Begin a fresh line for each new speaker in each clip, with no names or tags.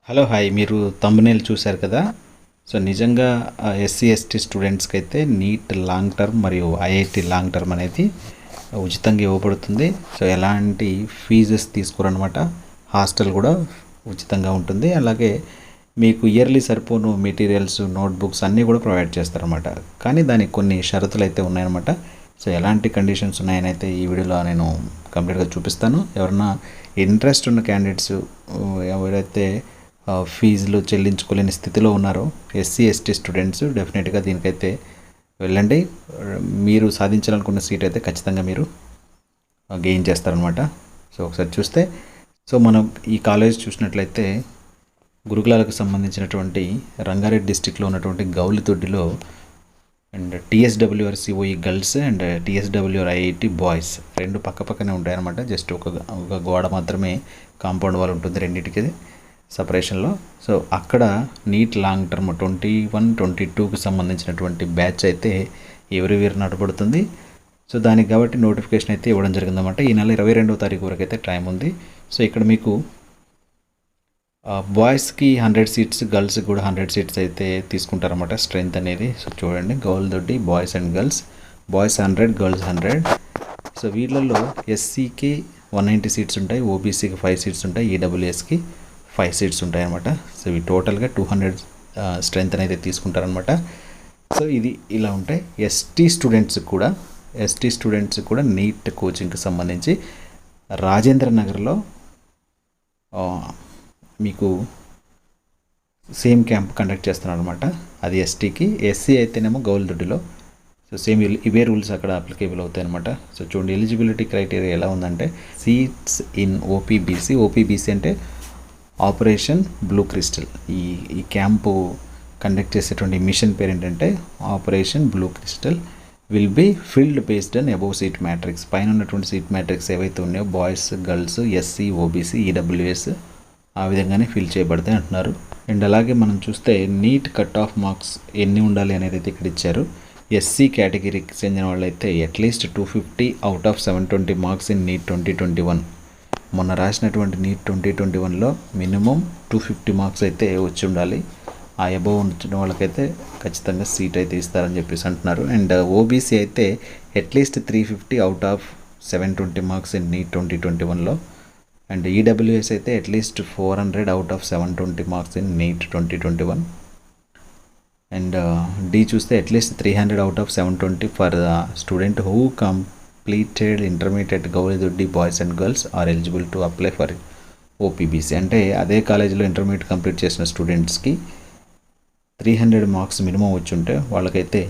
Hello hi మీరు thumbnail చూశారు కదా. సో నిజంగా ఎస్సీ ఎస్టీ స్టూడెంట్స్కి అయితే నీట్ లాంగ్ టర్మ్ మరియు ఐఐటి లాంగ్ టర్మ్ అనేది ఉచితంగా ఇవ్వబడుతుంది. సో ఎలాంటి ఫీజెస్ తీసుకోరనమాట. హాస్టల్ కూడా ఉచితంగా ఉంటుంది. అలాగే మీకు ఇయర్లీ సరిపోను మెటీరియల్స్ నోట్బుక్స్ అన్నీ కూడా ప్రొవైడ్ చేస్తారనమాట. కానీ దానికి కొన్ని షరతులు అయితే ఉన్నాయన్నమాట. సో ఎలాంటి కండిషన్స్ ఉన్నాయని అయితే ఈ వీడియోలో నేను కంప్లీట్గా చూపిస్తాను. ఎవరన్నా ఇంట్రెస్ట్ ఉన్న క్యాండిడేట్స్ ఎవరైతే ఫీజులు చెల్లించుకోలేని స్థితిలో ఉన్నారో ఎస్సీ ఎస్టీ స్టూడెంట్స్ డెఫినెట్గా దీనికైతే వెళ్ళండి. మీరు సాధించాలనుకున్న సీట్ అయితే ఖచ్చితంగా మీరు గెయిన్ చేస్తారనమాట. సో ఒకసారి చూస్తే మనం ఈ కాలేజ్ చూసినట్లయితే గురుకులాలకు సంబంధించినటువంటి రంగారెడ్డి డిస్టిక్లో ఉన్నటువంటి గౌలితొడ్డిలో and TSWR COE girls and TSWR IIT boys రెండు పక్కనే ఉంటాయన్నమాట. జస్ట్ ఒక గోడ మాత్రమే కాంపౌండ్ వాల్ ఉంటుంది రెండింటికి సపరేషన్లో. సో అక్కడ నీట్ లాంగ్ టర్మ్ 21-22కి సంబంధించినటువంటి బ్యాచ్ అయితే ఎవరి నడపడుతుంది. సో దానికి కాబట్టి నోటిఫికేషన్ అయితే ఇవ్వడం జరిగిందన్నమాట. ఈ నెల 22వ తారీఖు వరకు అయితే టైం ఉంది. సో ఇక్కడ మీకు బాయ్స్కి 100 సీట్స్, గర్ల్స్కి కూడా 100 సీట్స్ అయితే తీసుకుంటారన్నమాట స్ట్రెంత్ అనేది. సో చూడండి, Gowlidoddi boys and girls, boys 100, girls 100. So వీళ్ళల్లో ఎస్సీకి 190 సీట్స్ ఉంటాయి, ఓబీసీకి 5 సీట్స్ ఉంటాయి, ఈడబ్ల్యూఎస్కి 5 సీట్స్ ఉంటాయన్నమాట. సో ఇవి టోటల్గా 200 స్ట్రెంత్ అయితే తీసుకుంటారనమాట. సో ఇది ఇలా ఉంటాయి. ఎస్టీ స్టూడెంట్స్ కూడా నీట్ కోచింగ్కి సంబంధించి రాజేంద్ర నగర్లో మీకు సేమ్ క్యాంప్ కండక్ట్ చేస్తున్నారు అనమాట. అది ఎస్టీకి. ఎస్సీ అయితేనేమో గౌలిదొడ్డిలో. సో సేమ్ ఇవే రూల్స్ అక్కడ అప్లికేబుల్ అవుతాయి అనమాట. సో చూడండి, ఎలిజిబిలిటీ క్రైటీరియా ఎలా ఉందంటే సీట్స్ ఇన్ ఓపీబీసీ అంటే ఆపరేషన్ బ్లూ క్రిస్టల్. ఈ క్యాంపు కండక్ట్ చేసేటువంటి మిషన్ పేరు ఏంటంటే operation blue crystal will be filled based on above seat matrix. పైన ఉన్నటువంటి సీట్ మ్యాట్రిక్స్ ఏవైతే ఉన్నాయో boys, girls, SC, OBC, EWS ఆ విధంగానే ఫిల్ చేయబడతాయి అంటున్నారు. అండ్ అలాగే మనం చూస్తే నీట్ కట్ ఆఫ్ మార్క్స్ ఎన్ని ఉండాలి అనేది అయితే ఇక్కడ ఇచ్చారు. ఎస్సీ కేటగిరీకి చెందిన వాళ్ళైతే at least 250 out of 720 marks in NEET 2021. మొన్న రాసినటువంటి నీట్ 2021లో మినిమం 250 మార్క్స్ అయితే వచ్చి ఉండాలి. ఆ అబోవ్ వచ్చిన వాళ్ళకైతే ఖచ్చితంగా సీట్ అయితే ఇస్తారని చెప్పేసి అంటున్నారు. అండ్ ఓబీసీ అయితే at least 350 out of 720 marks in NEET 2021లో. అండ్ ఈడబ్ల్యూఎస్ అయితే at least 400 out of 720 marks in NEET 2021. And డి చూస్తే at least 300 out of 720 for the student who completed intermediate Gowlidoddi boys and girls are eligible to apply for OPBC. అంటే అదే కాలేజీలో intermediate complete చేసిన స్టూడెంట్స్కి 300 marks minimum వచ్చి ఉంటే వాళ్ళకైతే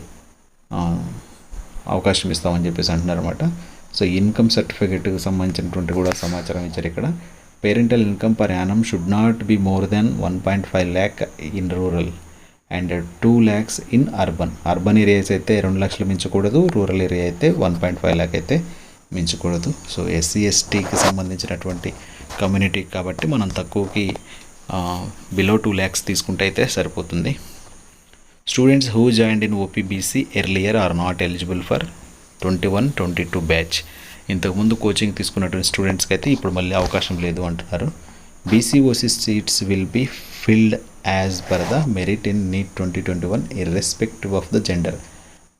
అవకాశం ఇస్తామని చెప్పేసి అంటున్నారు అనమాట. సో ఇన్కమ్ సర్టిఫికేట్కి సంబంధించినటువంటి కూడా సమాచారం ఇచ్చారు ఇక్కడ. Parental income per annum should not be more than 1.5 lakh in rural and 2 lakhs in urban areas అయితే 2 లక్షలు మించకూడదు, రూరల్ ఏరియా అయితే 1.5 lakh అయితే మించకూడదు. సో ఎస్సీ ఎస్టీకి సంబంధించినటువంటి కమ్యూనిటీ కాబట్టి మనం తక్కువకి బిలో 2 lakhs తీసుకుంటే అయితే సరిపోతుంది. Students who joined in OPBC earlier are not eligible for 21-22 batch. ఇంతకుముందు కోచింగ్ తీసుకున్నటువంటి స్టూడెంట్స్కి అయితే ఇప్పుడు మళ్ళీ అవకాశం లేదు అంటున్నారు. BCOC seats will be filled as per the merit in NEET 2021 irrespective of the gender.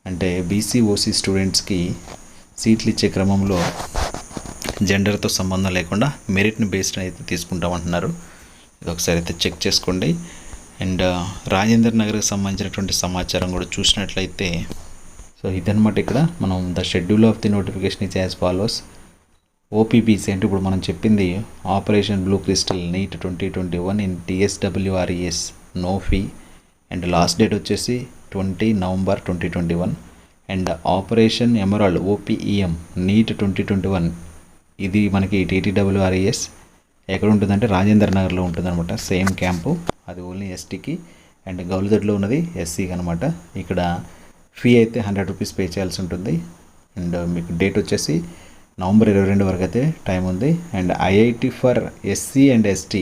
అంటే బీసీఓసీ స్టూడెంట్స్కి సీట్లు ఇచ్చే క్రమంలో జెండర్తో సంబంధం లేకుండా మెరిట్ని బేస్డ్ అయితే తీసుకుంటామంటున్నారు. ఇది ఒకసారి అయితే చెక్ చేసుకోండి. అండ్ రాజేంద్ర నగర్కి సంబంధించినటువంటి సమాచారం కూడా చూసినట్లయితే సో ఇదనమాట. ఇక్కడ మనం the schedule of the notification is as follows. OPBC అంటే ఇప్పుడు మనం చెప్పింది operation blue crystal NEET 2021 in TSWRES no fee and last date వచ్చేసి 20 November 2021. And operation emerald OPEM NEET 2021 ఇది మనకి టీటీడబ్ల్యూఆర్ఈఎస్ ఎక్కడ ఉంటుందంటే రాజేంద్ర నగర్లో ఉంటుందన్నమాట. సేమ్ క్యాంపు, అది ఓన్లీ ఎస్టీకి. అండ్ గౌలిదొడ్లో ఉన్నది ఎస్సీకి అనమాట. ఇక్కడ ఫీ అయితే 100 రూపీస్ పే చేయాల్సి ఉంటుంది. అండ్ మీకు డేట్ వచ్చేసి November 22 వరకు అయితే టైం ఉంది. And IIT for SC and ST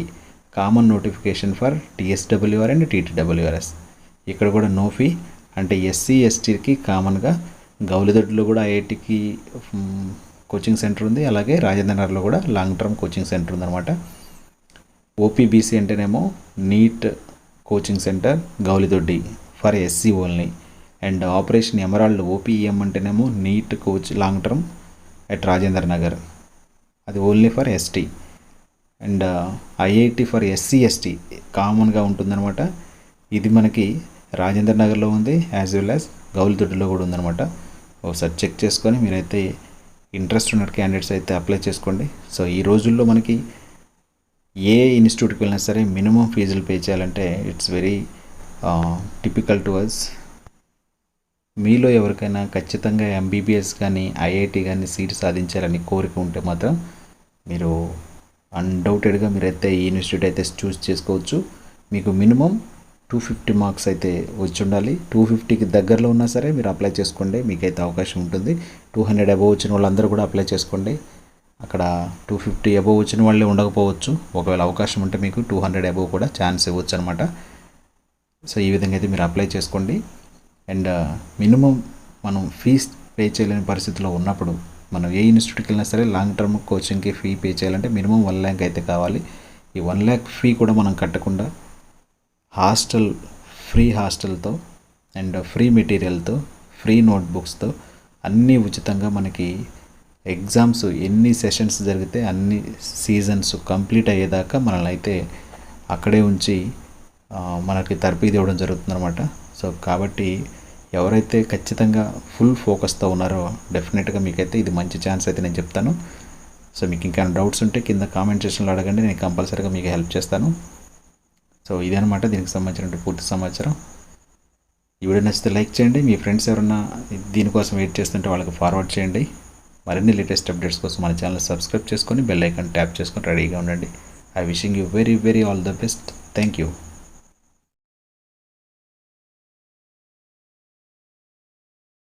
common notification for TSWR and TTWRS. ఇక్కడ కూడా నో ఫీ. అంటే ఎస్సీ ఎస్టీకి కామన్గా గౌలిదొడ్లో కూడా ఐఐటికి కోచింగ్ సెంటర్ ఉంది, అలాగే రాజేంద్ర నగర్లో కూడా లాంగ్ టర్మ్ కోచింగ్ సెంటర్ ఉందన్నమాట. ఓపీబీసీ అంటేనేమో NEET coaching centre Gowlidoddi for SC only. And operation emerald OPM అంటేనేమో NEET coach long term at Rajendra Nagar, అది only for ST. And IIT for SC ST కామన్గా ఉంటుందన్నమాట. ఇది మనకి రాజేంద్ర నగర్లో ఉంది, యాజ్ వెల్ యాజ్ గౌలిదొడ్డిలో కూడా ఉందన్నమాట. ఒకసారి చెక్ చేసుకొని మీరైతే ఇంట్రెస్ట్ ఉన్న క్యాండిడేట్స్ అయితే అప్లై చేసుకోండి. సో ఈ రోజుల్లో మనకి ఏ ఇన్స్టిట్యూట్కి వెళ్ళినా సరే మినిమం ఫీజులు పే చేయాలంటే it's very typical to us. మీలో ఎవరికైనా ఖచ్చితంగా ఎంబీబీఎస్ కానీ ఐఐటి కానీ సీట్ సాధించాలని కోరిక ఉంటే మాత్రం మీరు అన్డౌటెడ్గా మీరైతే ఈ ఇన్స్టిట్యూట్ అయితే చూస్ చేసుకోవచ్చు. మీకు మినిమం 250 మార్క్స్ అయితే వచ్చి ఉండాలి. 250కి దగ్గరలో ఉన్నా సరే మీరు అప్లై చేసుకోండి, మీకైతే అవకాశం ఉంటుంది. 200 అబోవ్ వచ్చిన వాళ్ళందరూ కూడా అప్లై చేసుకోండి. అక్కడ 250 అబోవ్ వచ్చిన వాళ్ళే ఉండకపోవచ్చు. ఒకవేళ అవకాశం ఉంటే మీకు 200 అబోవ్ కూడా ఛాన్స్ ఇవ్వచ్చు అనమాట. సో ఈ విధంగా అయితే మీరు అప్లై చేసుకోండి. అండ్ మినిమం మనం ఫీజ్ పే చేయలేని పరిస్థితిలో ఉన్నప్పుడు మనం ఏ ఇన్స్టిట్యూట్కి వెళ్ళినా సరే లాంగ్ టర్మ్ కోచింగ్కి ఫీ పే చేయాలంటే మినిమం 1 lakh అయితే కావాలి. ఈ 1 lakh ఫీ కూడా మనం కట్టకుండా హాస్టల్, ఫ్రీ హాస్టల్తో అండ్ ఫ్రీ మెటీరియల్తో, ఫ్రీ నోట్బుక్స్తో అన్నీ ఉచితంగా మనకి ఎగ్జామ్స్ ఎన్ని సెషన్స్ జరిగితే అన్ని సీజన్స్ కంప్లీట్ అయ్యేదాకా మనల్ని అయితే అక్కడే ఉంచి మనకి తర్ఫీదు ఇవ్వడం జరుగుతుందన్నమాట. సో కాబట్టి ఎవరైతే ఖచ్చితంగా ఫుల్ ఫోకస్తో ఉన్నారో డెఫినెట్గా మీకైతే ఇది మంచి ఛాన్స్ అయితే నేను చెప్తాను. సో మీకు ఇంకా డౌట్స్ ఉంటే కింద కామెంట్ సెక్షన్లో అడగండి, నేను కంపల్సరీగా మీకు హెల్ప్ చేస్తాను. సో ఇదనమాట దీనికి సంబంధించిన పూర్తి సమాచారం. ఈ వీడియో నచ్చితే లైక్ చేయండి, మీ ఫ్రెండ్స్ ఎవరన్నా దీనికోసం వెయిట్ చేస్తుంటే వాళ్ళకి ఫార్వర్డ్ చేయండి. మరిన్ని లేటెస్ట్ అప్డేట్స్ కోసం మన ఛానల్ సబ్స్క్రైబ్ చేసుకొని బెల్ ఐకాన్ ట్యాప్ చేసుకొని రెడీగా ఉండండి. I wishing you very very all the best. Thank you.